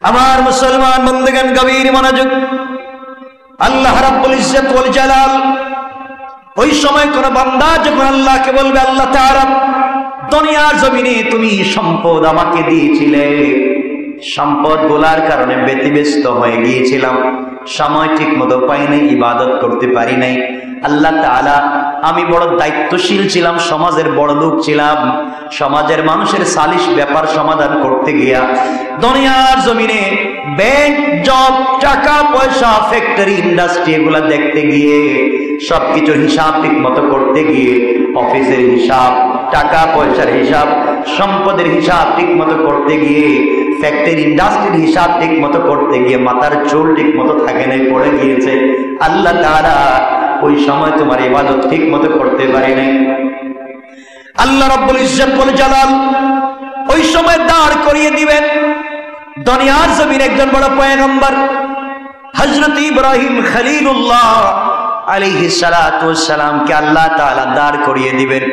আমার মুসলমান বন্ধুগণ, গভীর মনোযোগ। আল্লাহ রাব্বুল ইজ্জত ওয়াল জালাল ওই সময় কোন বান্দা যখন আল্লাহকে বলবে, আল্লাহ তাআলা দুনিয়ার জমিনে তুমি সম্পদ আমাকে দিয়েছিলে, সম্পদ গোলার কারণে ব্যতিব্যস্ত হয়ে গিয়েছিলাম, সময় ঠিক মতো পাই নাই, ইবাদত করতে পারি নাই। আল্লাহ তাআলা আমি বড় দায়িত্বশীল ছিলাম, সমাজের বড় লোক ছিলাম, সমাজের মানুষের সালিশ ব্যাপার সমাধান করতে গিয়া দুনিয়ার জমিনে ব্যাংক, জব, টাকা পয়সা, ফ্যাক্টরি, ইন্ডাস্ট্রি এগুলা দেখতে গিয়ে, সবকিছুর হিসাব ঠিক মতো করতে গিয়ে, অফিসের হিসাব, টাকা পয়সার হিসাব, সম্পদের হিসাব ঠিক মতো করতে গিয়ে, ফ্যাক্টরি ইন্ডাস্ট্রির হিসাব ঠিক মতো করতে গিয়ে মাথার চুল ঠিক মতো থাকে নাই, পড়ে গিয়েছে। আল্লাহ তাআলা ওই সময় তোমার ইবাদত ঠিক মতো করতে পারি নাই। আল্লাহ রাব্বুল ইজ্জত ওয়াল জালাল ওই সময় দাঁড় করিয়ে দিবেন দুনিয়ার জমিনে একজন বড় পয়গম্বর হযরত ইব্রাহিম খলিলুল্লাহ আলাইহিস সালাতু ওয়াস সালামকে আল্লাহ তাআলা দাঁড় করিয়ে দিবেন।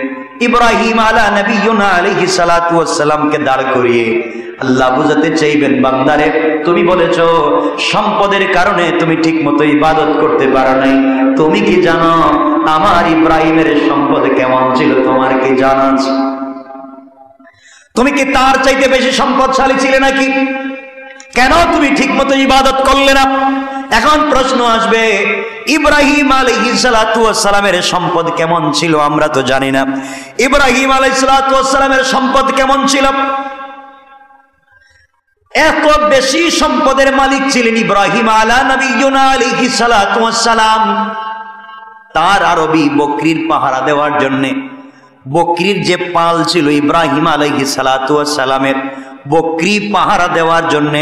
ইব্রাহিম আলা নবিয়ুনা আলাইহিস সালাতু ওয়াস সালামকে দাঁড় করিয়ে আল্লাহ বুঝাতে চাইবেন, বান্দারে তুমি বলেছো সম্পদের কারণে তুমি ঠিক মতো ইবাদত করতে পারো নাই, তুমি কি জানো আমার ইব্রাহিমের সম্পদ কেমন ছিল? তোমার কি জানা আছে? তুমি কি তার চাইতে বেশি সম্পদশালী ছিলে নাকি? কেন তুমি ঠিক মতো ইবাদত করলে না? এখন প্রশ্ন আসবে, ইব্রাহিম আলাইহিস সালাতু ওয়াস সালামের সম্পদ কেমন ছিল আমরা তো জানি না। ইব্রাহিম আলাইহিস সালাতু ওয়াস সালামের সম্পদ কেমন ছিল? এত বেশি সম্পদের মালিক ছিলেন ইব্রাহিম আলা নবিয়ুনা আলাইহিস সালাতু ওয়াস সালাম। তার আরবি বকরির পাহারা দেওয়ার জন্য, বকরির যে পাল ছিল ইব্রাহিম আলাইহিস সালাতু ওয়াস সালামের, বকরি পাহারা দেওয়ার জন্য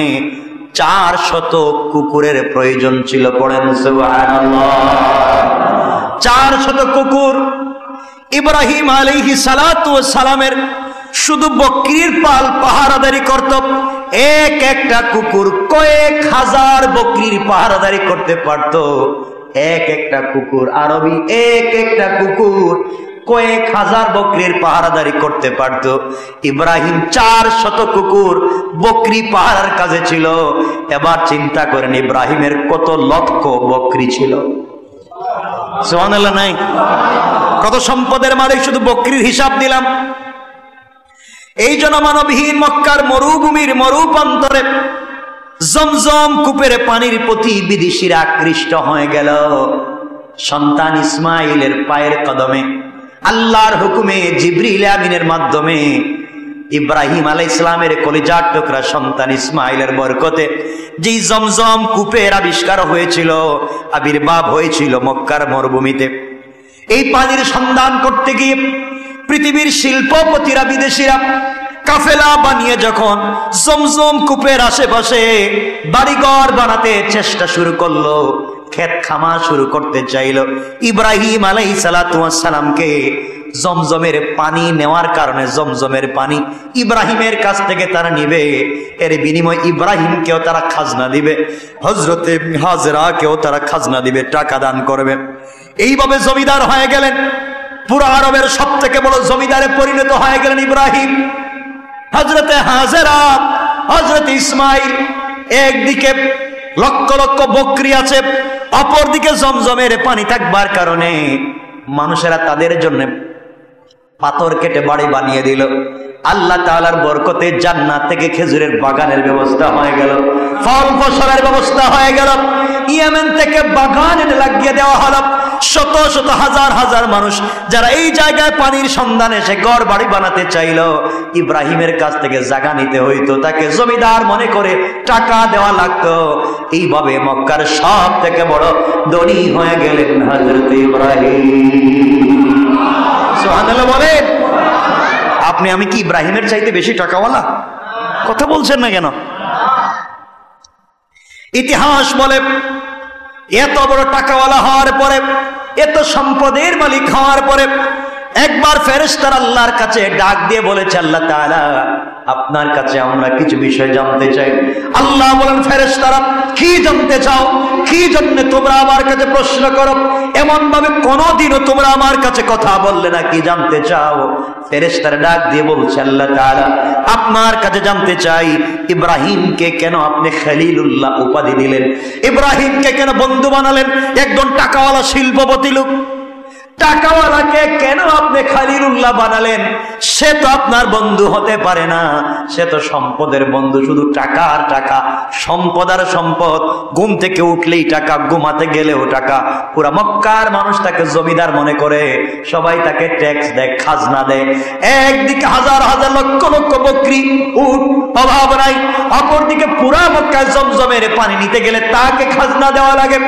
400 কুকুরের প্রয়োজন ছিল। পড়েন সুবহানাল্লাহ। 400 কুকুর ইব্রাহিম আলাইহিস সালাতু ওয়াস সালামের শুধু বকরির পাল পাহারাদারি করত। এক একটা কুকুর কয়েক হাজার বকরির পাহারাদারি করতে পারত। এক একটা কুকুর, আরবি এক একটা কুকুর কয়েক হাজার বকরির পাহারাদারি করতে পারত। ইব্রাহিম 400 কুকুর বকরি পাহারার কাজে ছিল। এবার চিন্তা করেন ইব্রাহিমের কত লক্ষ বকরি ছিল। সুবহানাল্লাহ নাই? কত সম্পদের মালিক, শুধু বকরির হিসাব দিলাম। এই জনমানবহীন মক্কার মরুভূমির মরুপ্রান্তরে জমজম কূপের পানির প্রতি বিদেশিরা আকৃষ্ট হয়ে গেল। সন্তান ইসমাইলের পায়ের কদমে আল্লাহর হুকুমে জিবরিল আমিনের মাধ্যমে ইব্রাহিম আলাইহিস সালামের কলিজার টুকরা সন্তান ইসমাইলের বরকতে যেই জমজম কূপের আবিষ্কার হয়েছিল, আবির্ভাব হয়েছিল মক্কার মরুভূমিতে, এই পানির সন্ধান করতে গিয়ে পৃথিবীর শিল্পপতিরা, বিদেশিরা কাফেলা বানিয়ে যখন জমজম কূপের আশেপাশে বাড়িঘর বানাতে চেষ্টা শুরু করলো, ক্ষেত খামার শুরু করতে চাইল, ইব্রাহিম আলাইহিস সালাতু ওয়াস সালামকে জমজমের পানি নেওয়ার কারণে জমজমের পানি ইব্রাহিমের কাছ থেকে তারা নিবে, এর বিনিময়ে ইব্রাহিমকেও তারা খাজনা দিবে, হযরতে হাজরাকেও তারা খাজনা দিবে, টাকা দান করবে। এইভাবে জমিদার হয়ে গেলেন। পুরো আরবের সব থেকে বড় জমিদারে পরিণত হয়ে গেলেন ইব্রাহিম। হযরতে হাজেরা, হযরত ইসমাইল, একদিকে লক্ষ লক্ষ বকরি আছে, অপরদিকে জমজমের পানি থাকবার কারণে মানুষেরা তাদের জন্য পাথর কেটে বাড়ি বানিয়ে দিল। আল্লাহ তাআলার বরকতে জান্নাত থেকে খেজুরের বাগানের ব্যবস্থা হয়ে গেল, ফল ফসলের ব্যবস্থা হয়ে গেল। ইয়েমেন থেকে বাগান এনে লাগিয়ে দেওয়া হলো। শত শত হাজার হাজার মানুষ যারা এই জায়গায় পানির সন্ধানে এসে ঘর বাড়ি বানাতে চাইল, ইব্রাহিমের কাছ থেকে জায়গা নিতে হইতো, তাকে জমিদার মনে করে টাকা দেওয়া লাগতো। এইভাবে মক্কার সব থেকে বড় ধনী হয়ে গেলেন হযরত ইব্রাহিম। সুবহানাল্লাহ বলেন। আপনি আমি কি ইব্রাহিমের চাইতে বেশি টাকাওয়ালা? কথা বলছেন না কেন? ইতিহাস বলে এত বড় টাকাওয়ালা হওয়ার পরে, এত সম্পদের মালিক হওয়ার পরে একবার ফেরেশতারা আল্লাহর কাছে ডাক দিয়ে বলেছে, আল্লাহ তাআলা আপনার কাছে আমরা কিছু বিষয় জানতে চাই। আল্লাহ বলেন, ফেরেশতারা কি জানতে চাও? কি জন্য তোমরা আমার কাছে প্রশ্ন করো? এমন ভাবে কোনোদিনও তোমরা আমার কাছে কথা বললে না, কি জানতে চাও? ফেরেশতারা ডাক দিয়ে বলছে, আল্লাহ তাআলা আপনার কাছে জানতে চাই, ইব্রাহিমকে কেন আপনি খলিলুল্লাহ উপাধি দিলেন? ইব্রাহিমকে কেন বন্ধু বানালেন? একজন টাকাওয়ালা শিল্পপতি লোক, টাকাওয়ালাকে কেন আপনি খলিলুল্লাহ বানালেন? সে তো আপনার বন্ধু হতে পারে না, সে তো সম্পদের বন্ধু, শুধু টাকা আর টাকা, সম্পদ আর সম্পদ। ঘুম থেকে উঠলেই টাকা, ঘুমাতে গেলেও টাকা। পুরা মক্কার মানুষ তাকে জমিদার মনে করে, সবাই তাকে ট্যাক্স দেয়, খাজনা দেয়। একদিকে হাজার হাজার লক্ষ লক্ষ বকরি উট, অভাব নাই, অপরদিকে পুরা মক্কায় জমজমের পানি নিতে গেলে তাকে খাজনা দেওয়া লাগে।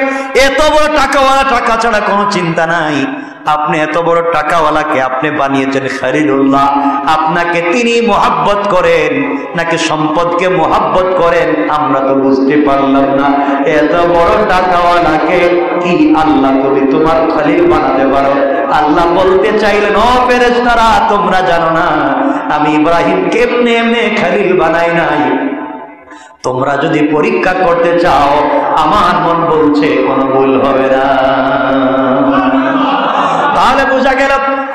এত বড় টাকাওয়ালা, টাকা ছাড়া কোনো চিন্তা নাই। আপনি এত বড় টাকাওয়ালাকে আপনি বানিয়েছেন খলিলুল্লাহ, আপনাকে তিনি মোহাব্বত করেন নাকি সম্পদকে মোহাব্বত করেন আমরা তো বুঝতে পারলাম না। এত বড় টাকাওয়ালাকে কি আল্লাহ তুমি তোমার খলিল বানাতে পারো? আল্লাহ বলতে চাইলেন, ও ফেরেশতারা তোমরা জানো না আমি ইব্রাহিমকে এমনি এমনি খলিল বানাই নাই। তোমরা যদি পরীক্ষা করতে চাও, আমার মন বলছে কোনো ভুল হবে না। তাহলে বোঝা গেল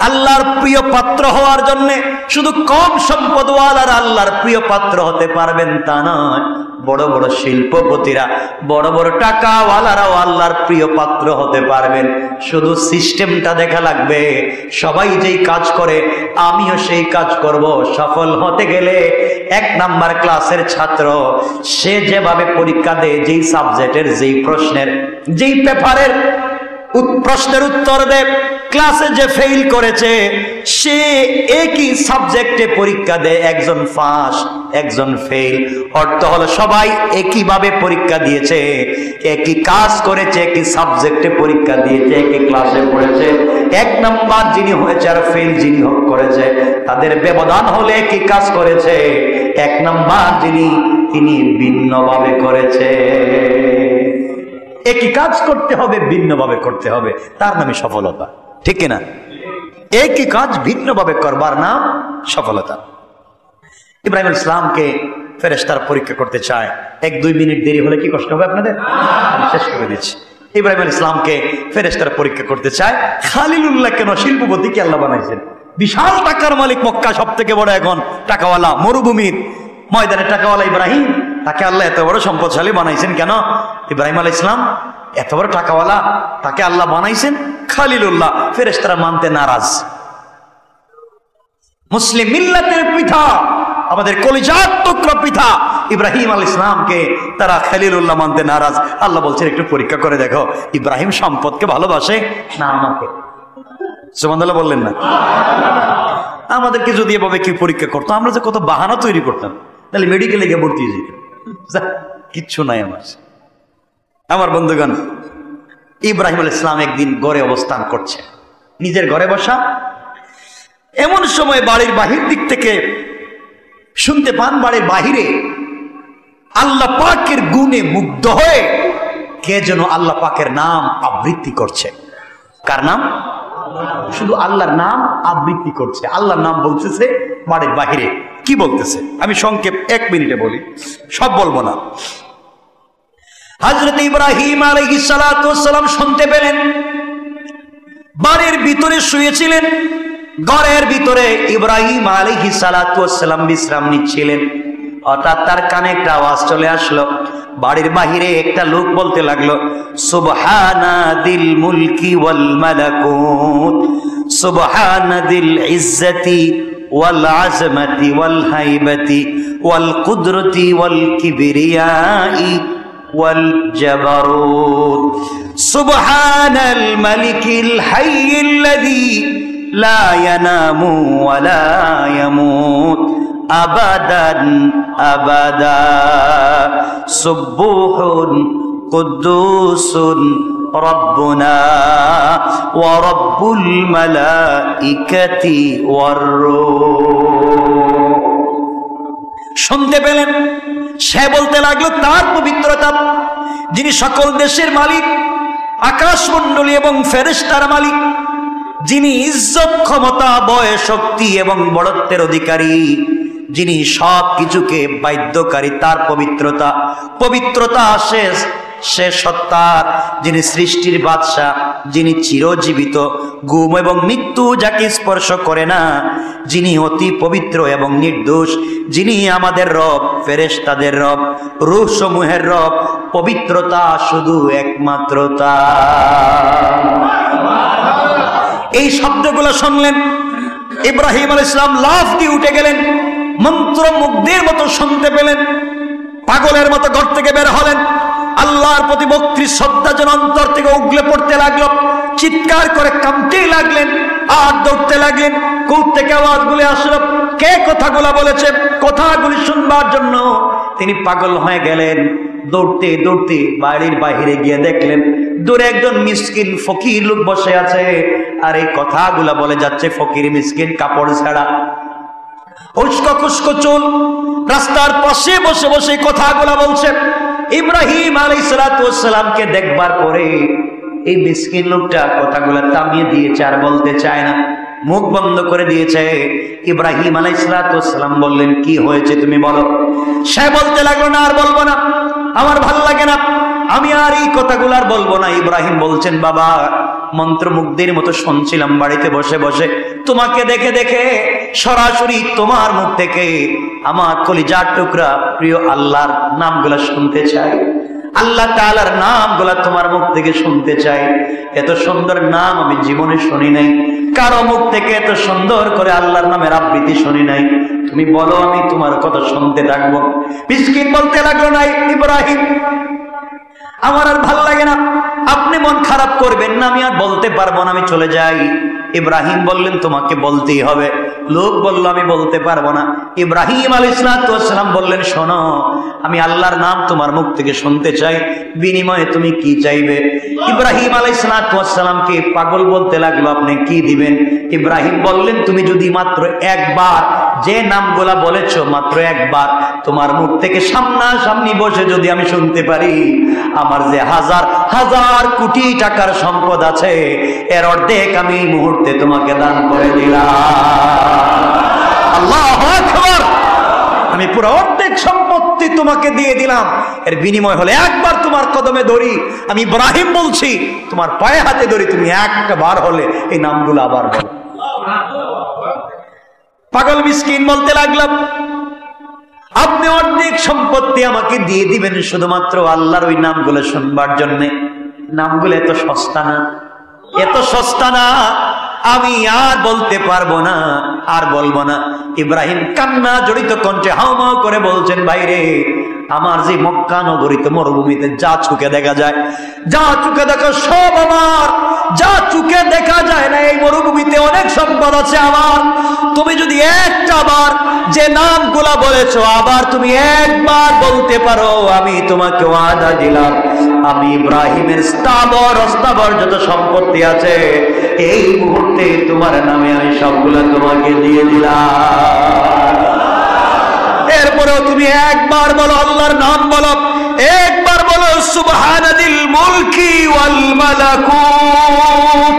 আল্লাহর প্রিয় পাত্র হওয়ার জন্য শুধু কম সম্পদওয়ালারা আল্লাহর প্রিয় পাত্র হতে পারবেন তা নয়, বড় বড় শিল্পপতিরা, বড় বড় টাকাওয়ালারাও আল্লাহর প্রিয় পাত্র হতে পারবেন। শুধু সিস্টেমটা দেখা লাগবে। সবাই যেই কাজ করে আমিও সেই কাজ করব। সফল হতে গেলে 1 নাম্বার ক্লাসের ছাত্র সে যেভাবে পরীক্ষা দেয়, যেই সাবজেক্টের, যেই প্রশ্নের, যেই পেপারের প্রশ্নের উত্তর দেয়, ক্লাসে যে ফেল করেছে সে একই সাবজেক্টে পরীক্ষা দেয়, একজন পাস একজন ফেল। অর্থ হলো সবাই একইভাবে পরীক্ষা দিয়েছে, একই কাজ করেছে, একই সাবজেক্টে পরীক্ষা দিয়েছে, একই ক্লাসে পড়েছে। 1 নাম্বার যিনি হয়েছে আর ফেল যিনি করেছে, তাদের ব্যবধান হলে একই কাজ করেছে। 1 নাম্বার যিনি, তিনি ভিন্নভাবে করেছে। একই কাজ করতে হবে, ভিন্নভাবে করতে হবে, তার নামই সফলতা, ঠিক কিনা? একই কাজ ভিন্নভাবে করবার নাম সফলতা। ইব্রাহিম আলাইহিস সালামকে ফেরেশতারা পরীক্ষা করতে চায়। 1-2 মিনিট দেরি হলে কি কষ্ট হবে আপনাদের? শেষ করে দিচ্ছি। ইব্রাহিম আলাইহিস সালামকে ফেরেশতারা পরীক্ষা করতে চায়, খলিলুল্লাহ কেন শিল্পপতি কি আল্লাহ বানাইছেন? বিশাল টাকার মালিক, মক্কা সব থেকে বড় এখন টাকাওয়ালা, মরুভূমির ময়দানে টাকাওয়ালা ইব্রাহিম, তাকে আল্লাহ এত বড় সম্পদশালী বানাইছেন কেন? ইব্রাহিম আলাইহিস সালাম এত বড় টাকাওয়ালা, তাকে আল্লাহ বানাইছেন খলিলুল্লাহ। ফেরেশতারা মানতে নারাজ। মুসলিম মিল্লাতের পিতা, আমাদের কলিজার টুকরা পিতা ইব্রাহিম আলাইহিস সালামকে তারা খলিলুল্লাহ মানতে নারাজ। আল্লাহ বলছেন একটু পরীক্ষা করে দেখো, ইব্রাহিম সম্পদকে ভালোবাসে না আমাকে? সুবহানাল্লাহ বললেন না? আমাদেরকে যদি এভাবে কি পরীক্ষা করতো, আমরা যে কত বাহানা তৈরি করতাম, তাহলে মেডিকেলে গিয়ে ভর্তি হয়ে যেতাম। কিচ্ছু নাই আমার বন্ধুগণ। ইব্রাহিম আলাইহিস সালাম একদিন ঘরে অবস্থান করছে, নিজের ঘরে বসা। এমন সময় বাড়ির বাহির দিক থেকে শুনতে পান, বাড়ির বাহিরে আল্লাহ পাকের গুণে মুগ্ধ হয়ে কে যেন আল্লাহ পাকের নাম আবৃত্তি করছে। কার নাম? শুধু আল্লাহর নাম আবৃত্তি করছে, আল্লাহর নাম বলতেছে বাড়ির বাহিরে। কি বলতেছে আমি সংক্ষেপ 1 মিনিটে বলি, সব বলবো না। হযরত ইব্রাহিম আলাইহিস সালাতু ওয়াস সালাম শুনতে পেলেন, বাড়ির ভিতরে শুয়েছিলেন, ঘরের ভিতরে ইব্রাহিম আলাইহিস সালাতু ওয়াস সালাম বিশ্রাম নিচ্ছিলেন। হঠাৎ তার কানে একটা আওয়াজ চলে আসলো। বাড়ির বাহিরে একটা লোক বলতে লাগলো, সুবহানাদিল মুলকি ওয়াল মালাকুত, সুবহানাদিল ইজ্জতি ওয়াল আজমতি ওয়াল হাইবতি ওয়াল কুদরতি ওয়াল কিবরিয়াই ওয়াল জাবারুত, সুবহানাল মালিকিল হাইয়্যিল্লাযী লা ইয়ানামু ওয়া লা ইয়ামুত আবাদান আবাদা, সুবহুন কুদ্দুসুন রব্বুনা ওয়া রব্বুল মালাইকাতি ওয়ার রূহ। শুনতে পেলেন, সে বলতে লাগলো তার পবিত্রতা, যিনি সকল দেশের মালিক, আকাশমণ্ডলী এবং ফেরেশতার মালিক, যিনি ইজ্জত, ক্ষমতা, বয়, শক্তি এবং বড়ত্বের অধিকারী, যিনি সব কিছুকে বাধ্যকারী, তার পবিত্রতা সে সত্তার, যিনি সৃষ্টির বাদশা, যিনি চিরজীবিত, গুম এবং মৃত্যু যাকে স্পর্শ করে না, যিনি অতি পবিত্র এবং নির্দোষ, যিনি আমাদের রব, ফেরেশতাদের রব, রূহ সমূহের রব। পবিত্রতা শুধু একমাত্র তার। এই শব্দগুলো শুনলেন, ইব্রাহিম আলাইহিস সালাম লাফ দিয়ে উঠে গেলেন, মন্ত্রমুগ্ধের মতো শুনতে পেলেন, পাগলের মতো ঘর থেকে বের হলেন। আল্লাহর প্রতি ভক্তি শ্রদ্ধা যেন অন্তর থেকে উগলে পড়তে লাগলো, চিৎকার করে কাঁদতেই লাগলেন আর দৌড়তে লাগলেন। কোথা থেকে আওয়াজগুলি আসলো, কে কথাগুলা বলেছে, কথাগুলি শুনবার জন্য তিনি পাগল হয়ে গেলেন। দৌড়তে দৌড়তে বাড়ির বাহিরে গিয়ে দেখলেন দূরে একজন মিসকিন ফকির লোক বসে আছে, আর এই কথাগুলা বলে যাচ্ছে ফকির মিসকিন, কাপড় ছাড়া, উস্কো খুস্কো চুল, রাস্তার পাশে বসে বসে কথাগুলা বলছে। ইব্রাহিম আলাইহিস সালামকে দেখবার পরে এই মিসকিন লোকটা কথাগুলা থামিয়ে দিয়েছে, আর বলতে চায় না, মুখ বন্ধ করে দিয়েছে। ইব্রাহিম আলাইহিস সালাম বললেন, কি হয়েছে তুমি বলো। সে বলতে লাগলো, না আর বলবো না, আমার ভাল লাগে না, আমি আর এই কথাগুলো আর বলবো না। ইব্রাহিম বলছেন, বাবা, মন্ত্রমুগ্ধের মতো শুনছিলাম বাড়িতে বসে বসে, তোমাকে দেখে দেখে সরাসরি তোমার মুখ থেকে আমার কলিজার টুকরা প্রিয় আল্লাহর নামগুলা শুনতে চাই, আল্লাহ তাআলার নামগুলা তোমার মুখ থেকে শুনতে চাই। এত সুন্দর নাম আমি জীবনে শুনি নাই, কারো মুখ থেকে এত সুন্দর করে আল্লাহর নামের আবৃত্তি শুনি নাই। তুমি বলো, আমি তোমার কথা শুনতে থাকবো। মিসকিন বলতে লাগলো, না ইব্রাহিম, আমার আর ভাল লাগে না, আপনি মন খারাপ করবেন না, আমি আর বলতে পারবো না, আমি চলে যাই। ইব্রাহিম বললেন, তোমাকে বলতেই হবে। লোক বলল, আমি বলতে পারবো না। ইব্রাহিম আলাইহিস সালাম বললেন, শোনো, আমি আল্লাহর নাম তোমার মুখ থেকে শুনতে চাই, বিনিময়ে তুমি কি চাইবে। ইব্রাহিম আলাইহিস সালামকে পাগল বলতে লাগলো, আপনি কি দিবেন। ইব্রাহিম বললেন, তুমি যদি মাত্র একবার যে নামগুলা বলেছো, মাত্র একবার তোমার মুখ থেকে সামনাসামনি বসে যদি আমি শুনতে পারি, আমার যে হাজার হাজার কোটি টাকার সম্পদ আছে এর অর্ধেক আমি এই মুহূর্তে তোমাকে দান করে দিলাম। আল্লাহু আকবার। আমি পুরো অর্ধেক সম্পত্তি তোমাকে দিয়ে দিলাম, এর বিনিময় হলে একবার তোমার কদমে ধরি। আমি ইব্রাহিম বলছি, তোমার পায়ে হাতে ধরি, তুমি একবার হলে এই নামগুলো আবার বলো। পাগল মিসকিন বলতে লাগলাম, আপনি অর্ধেক সম্পত্তি আমাকে দিয়ে দিবেন শুধুমাত্র আল্লাহর ওই নামগুলো শুনবার জন্য। নামগুলো এত সস্তা না, এত সস্তা না, আমি আর বলতে পারবো না, আর বলবো না। ইব্রাহিম কান্না জড়িত কণ্ঠে হাউমাউ করে বলছেন, ভাইরে, আমার যে মক্কা নগরীতে মরুভূমিতে যা চোখে দেখা যায়, যা চোখে দেখা সব আমার, যা চোখে দেখা যায় না, এই মরুভূমিতে অনেক সম্পদ আছে আমার। তুমি যদি একটা বার যে নামগুলা বলেছো আবার তুমি একবার বলতে পারো, আমি তোমাকে ওয়াদা দিলাম, আমি ইব্রাহিমের স্থাবর অস্থাবর যত সম্পত্তি আছে এই মুহূর্তে তোমার নামে আমি সবগুলা তোমাকে দিয়ে দিলাম। এরপরেও তুমি একবার বলো, আল্লাহর নাম বলো, একবার বলো সুবহানাদিল মুলকি ওয়াল মালাকুত,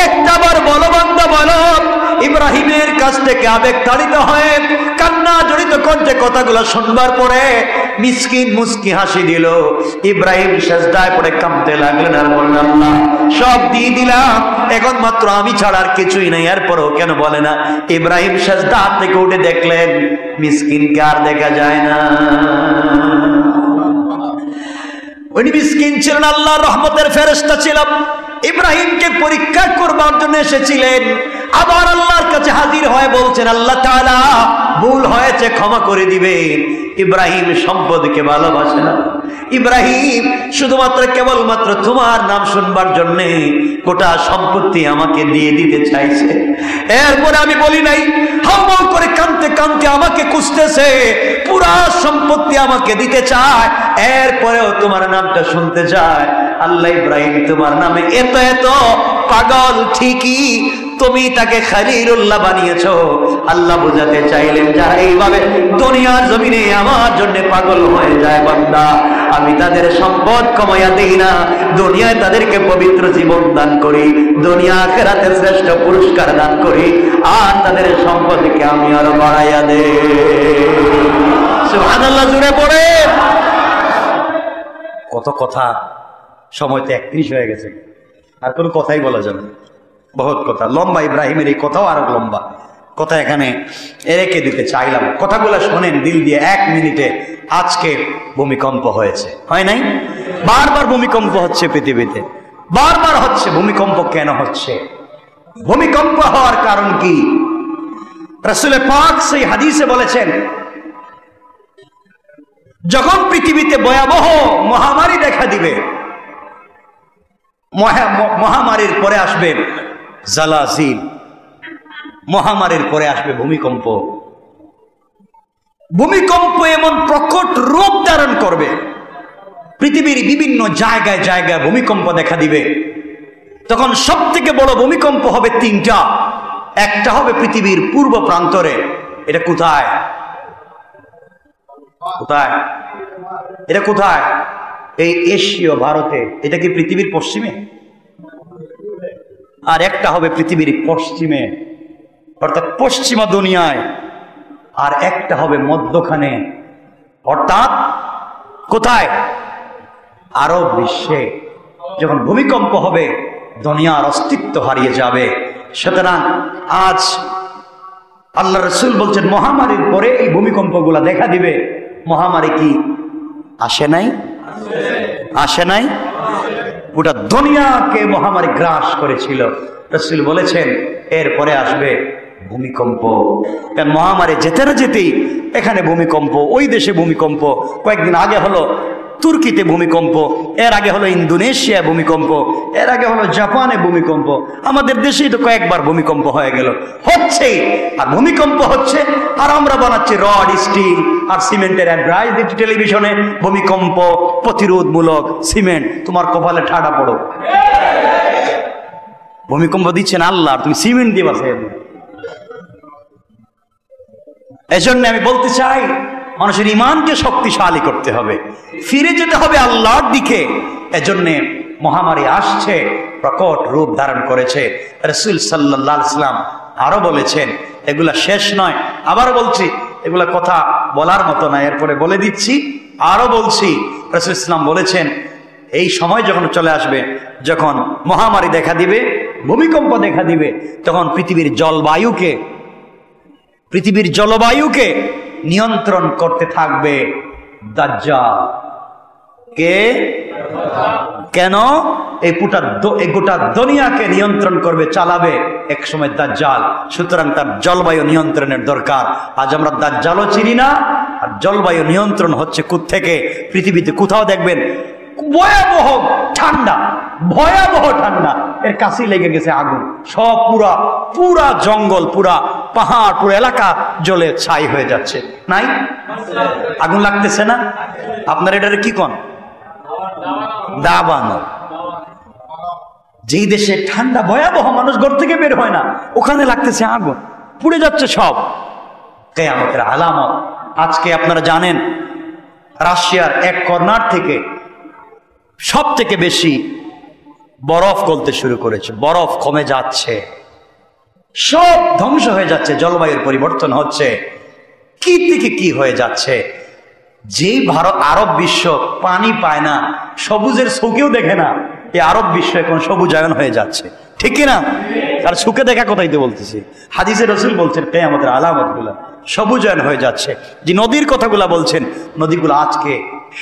একটাবার বলো, বান্দা বলো। ইব্রাহিমের কাছ থেকে আবেগ তাড়িত হয়ে কান্না জড়িত কণ্ঠে কথাগুলো শুনবার পরে মিসকিন মুস্কি হাসি দিল। ইব্রাহিম সিজদায় পড়ে কাঁদতে লাগলেন আর বললেন, আল্লাহ, সব দিয়ে দিলাম, এখন মাত্র আমি ছাড়া আর কিছুই নাই, এরপরও কেন বলে না। ইব্রাহিম সিজদা থেকে উঠে দেখলেন মিসকিনকে আর দেখা যায় না। উনি মিসকিন ছিলেন, আল্লাহর রহমতের ফেরেশতা ছিল, ইব্রাহিমকে পরীক্ষা করবার জন্য এসেছিলেন। আবার আল্লাহর কাছে হাজির হয়ে বলছেন, আল্লাহ তাআলা ভুল হয়েছে, ক্ষমা করে দিবেন। ইব্রাহিম সম্পদকে ভালোবাসে না, ইব্রাহিম শুধুমাত্র কেবলমাত্র তোমার নাম শুনবার জন্য গোটা সম্পত্তি আমাকে দিয়ে দিতে চাইছে। এরপরে আমি বলি নাই, হাউমাউ করে কাঁদতে কাঁদতে আমাকে খুঁজতেছে, পুরা সম্পত্তি আমাকে দিতে চায়, এরপরেও তোমার নামটা শুনতে চায়। আল্লাহ ইব্রাহিম তোমার নামে এত এত পাগল, ঠিকই তুমি তাকে খলিলুল্লাহ বানিয়েছো। আল্লাহ বুঝাতে চাইলেন, যারা এইভাবে দুনিয়ার জমিনে আমার জন্য পাগল হয়ে যায়, বান্দা আমি তাদের সম্পদ কমাইয়া দেই না, দুনিয়ায় তাদেরকে পবিত্র জীবন দান করি, দুনিয়া আখিরাতে শ্রেষ্ঠ পুরস্কার দান করি, আর তাদের সম্পদকে আমি আরো বাড়াইয়া দেই। সুবহানাল্লাহ, জুড়ে পড়ে। কত কথা, সময় তো 31 হয়ে গেছে, আর কোনো কথাই বলা যাবে না, বহুত কথা লম্বা। ইব্রাহিমের এই কথাও আরো লম্বা কথা, এখানে রেখে দিতে চাইলাম। কথাগুলো শোনেন দিল দিয়ে। 1 মিনিটে আজকে ভূমিকম্প হয়েছে, হয় নাই? বারবার ভূমিকম্প হচ্ছে পৃথিবীতে, বারবার হচ্ছে। ভূমিকম্প কেন হচ্ছে? ভূমিকম্প হওয়ার কারণ কি? রাসূল পাক সেই হাদিসে বলেছেন, যখন পৃথিবীতে ভয়াবহ মহামারী দেখা দিবে, মহামারীর পরে আসবে জালাজিল, মহামারীর পরে আসবে ভূমিকম্প। ভূমিকম্প এমন প্রকট রূপ ধারণ করবে, পৃথিবীর বিভিন্ন জায়গায় জায়গায় ভূমিকম্প দেখা দিবে। তখন সব থেকে বড় ভূমিকম্প হবে 3টা। একটা হবে পৃথিবীর পূর্ব প্রান্তরে। এটা কোথায়? কোথায় এটা? কোথায়? এই এশীয় ভারতে। এটা কি পৃথিবীর পশ্চিমে? আর একটা হবে পৃথিবীর পশ্চিমে, অর্থাৎ পশ্চিমা দুনিয়ায়। আর একটা হবে মধ্যখানে, অর্থাৎ কোথায়? আরব বিশ্বে। যখন ভূমিকম্প হবে, দুনিয়ার অস্তিত্ব হারিয়ে যাবে। সুতরাং আজ আল্লাহ রাসূল বলছেন, মহামারীর পরে এই ভূমিকম্পগুলা দেখা দিবে। মহামারী কি আসে নাই? আসে নাই? পুরো দুনিয়াকে মহামারী গ্রাস করেছিল। রাসূল বলেছেন এরপরে আসবে ভূমিকম্প। কারণ মহামারী যেতে না যেতেই এখানে ভূমিকম্প, ওই দেশে ভূমিকম্প। কয়েকদিন আগে হলো তুর্কিতে ভূমিকম্প, এর আগে হলো ইন্দোনেশিয়া ভূমিকম্প, এর আগে হলো জাপানে ভূমিকম্প। আমাদের দেশেই তো কয়েকবার ভূমিকম্প হয়ে গেল, হচ্ছে। আর ভূমিকম্প হচ্ছে, আর আমরা বানাচ্ছি রড, স্টিল আর সিমেন্টের অ্যাডভার্টাইজ দিচ্ছি টেলিভিশনে, ভূমিকম্প প্রতিরোধমূলক সিমেন্ট। তোমার কপালে ঠাডা পড়ো। ভূমিকম্প দিচ্ছেন আল্লাহ, তুমি সিমেন্ট দিয়ে বাঁচাই। এজন্য আমি বলতে চাই, মানুষের ইমানকে শক্তিশালী করতে হবে, ফিরে যেতে হবে আল্লাহর দিকে। এজন্য মহামারী আসছে, প্রকট রূপ ধারণ করেছে। রাসূল সাল্লাল্লাহু আলাইহি ওয়াসাল্লাম আরো বলেছেন, এগুলা শেষ নয়, আবার বলছি, এগুলা কথা বলার মতো না, এরপরে বলে দিচ্ছি, আরো বলছি। রাসূল ইসলাম বলেছেন, এই সময় যখন চলে আসবে, যখন মহামারী দেখা দিবে, ভূমিকম্প দেখা দিবে, তখন পৃথিবীর জলবায়ুকে নিয়ন্ত্রণ করতে থাকবে দাজ্জাল। কে? কেন? এই গোটা দুনিয়াকে নিয়ন্ত্রণ করবে, চালাবে এক সময় দাজ্জাল। সুতরাং তার জলবায়ু নিয়ন্ত্রণের দরকার। আজ আমরা দাজ্জালও চিনি না, আর জলবায়ু নিয়ন্ত্রণ হচ্ছে কোত্থেকে? পৃথিবীতে কোথাও দেখবেন ভয়াবহ ঠান্ডা, ভয়াবহ ঠান্ডা, এর কাছে লেগে গেছে আগুন, সব পুরা জঙ্গল, পুরা পাহাড়, পুরো এলাকা জ্বলে ছাই হয়ে যাচ্ছে। নাই? আগুন লাগতেছে না? আপনার এটার কি কোন দাবানো? যেই দেশে ঠান্ডা ভয়াবহ, মানুষ ঘর থেকে বের হয় না, ওখানে লাগতেছে আগুন, পুড়ে যাচ্ছে সব। কিয়ামতের আলামত। আজকে আপনারা জানেন, রাশিয়ার এক কর্নার থেকে সব থেকে বেশি বরফ গলতে শুরু করেছে, বরফ কমে যাচ্ছে, সব ধ্বংস হয়ে যাচ্ছে, জলবায়ুর পরিবর্তন হচ্ছে। কি থেকে কি হয়ে যাচ্ছে? যেই আরব বিশ্ব পানি পায় না, সবুজের চোখেও দেখে না, এই আরব বিশ্ব এখন সবুজায়ন হয়ে যাচ্ছে, ঠিক কিনা? আর সুখে দেখা কথাই তো বলতেছি। হাদিসে রাসূল বলছেন কিয়ামতের আলামত গুলা সবুজায়ন হয়ে যাচ্ছে। যে নদীর কথাগুলা বলছেন, নদীগুলো আজকে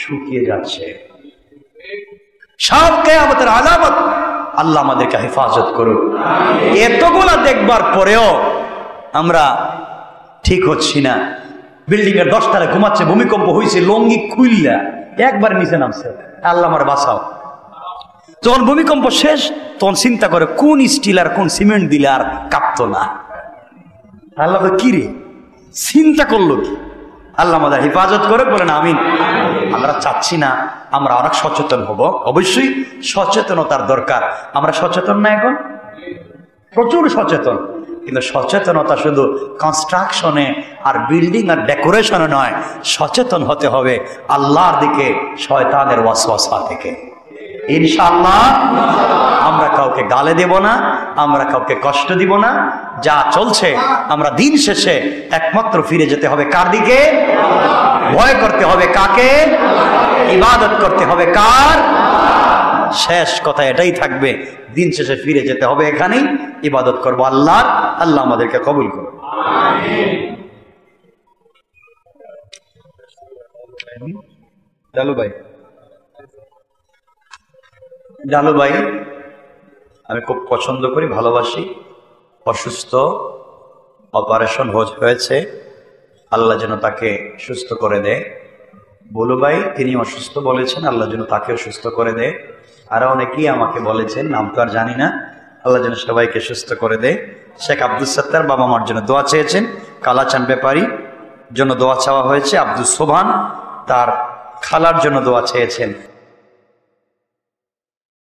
শুকিয়ে যাচ্ছে, সব কিয়ামতের আলামত। আল্লাহ আমাদেরকে হেফাজত করুন। এতগুলা দেখবার পরেও আমরা ঠিক হচ্ছি না। বিল্ডিং এর 10 তলায় ঘুমাচ্ছে, ভূমিকম্প হয়েছে, লঙ্গি খুললা একবার নিচে নামছে, আল্লাহ আমার বাঁচাও। যখন ভূমিকম্প শেষ, তখন চিন্তা করে কোন স্টিল আর কোন সিমেন্ট দিলে আর কাঁপতো না। আল্লাহ কি রে, চিন্তা করলো কি? আল্লাহ আমাদের হেফাজত করে, বলেন আমিন। আমরা চাচ্ছি না, আমরা অনেক সচেতন হব, অবশ্যই সচেতনতার দরকার। আমরা সচেতন না এখন? প্রচুর সচেতন। কিন্তু সচেতনতা শুধু কনস্ট্রাকশনে আর বিল্ডিং আর ডেকোরেশনে নয়, সচেতন হতে হবে আল্লাহর দিকে, শয়তানের ওয়াসওয়াসা থেকে। ইনশাআল্লাহ আমরা কাউকে গালে দেব না, আমরা কাউকে কষ্ট দিব না। যা চলছে আমরা দিন শেষে একমাত্র ফিরে যেতে হবে কার দিকে? ভয় করতে হবে কাকে? ইবাদত করতে হবে কার? শেষ কথা এটাই থাকবে, দিন শেষে ফিরে যেতে হবে এখানেই, ইবাদত করবো আল্লাহর। আল্লাহ আমাদেরকে কবুল করুন। জালু ভাই আমি খুব পছন্দ করি, ভালোবাসি। অসুস্থ, অপারেশন হয়েছে, আল্লাহ যেন তাকে সুস্থ করে দেয়। বলু ভাই তিনি অসুস্থ বলেছেন, আল্লাহ যেন তাকেও সুস্থ করে দেয়। আরো অনেকেই আমাকে বলেছেন, নাম তো আর জানি না, আল্লাহ যেন সবাইকে সুস্থ করে দেয়। শেখ আব্দুল সত্তার বাবা মার জন্য দোয়া চেয়েছেন, কালাচান ব্যাপারী জন্য দোয়া চাওয়া হয়েছে, আব্দুল সোভান তার খালার জন্য দোয়া চেয়েছেন।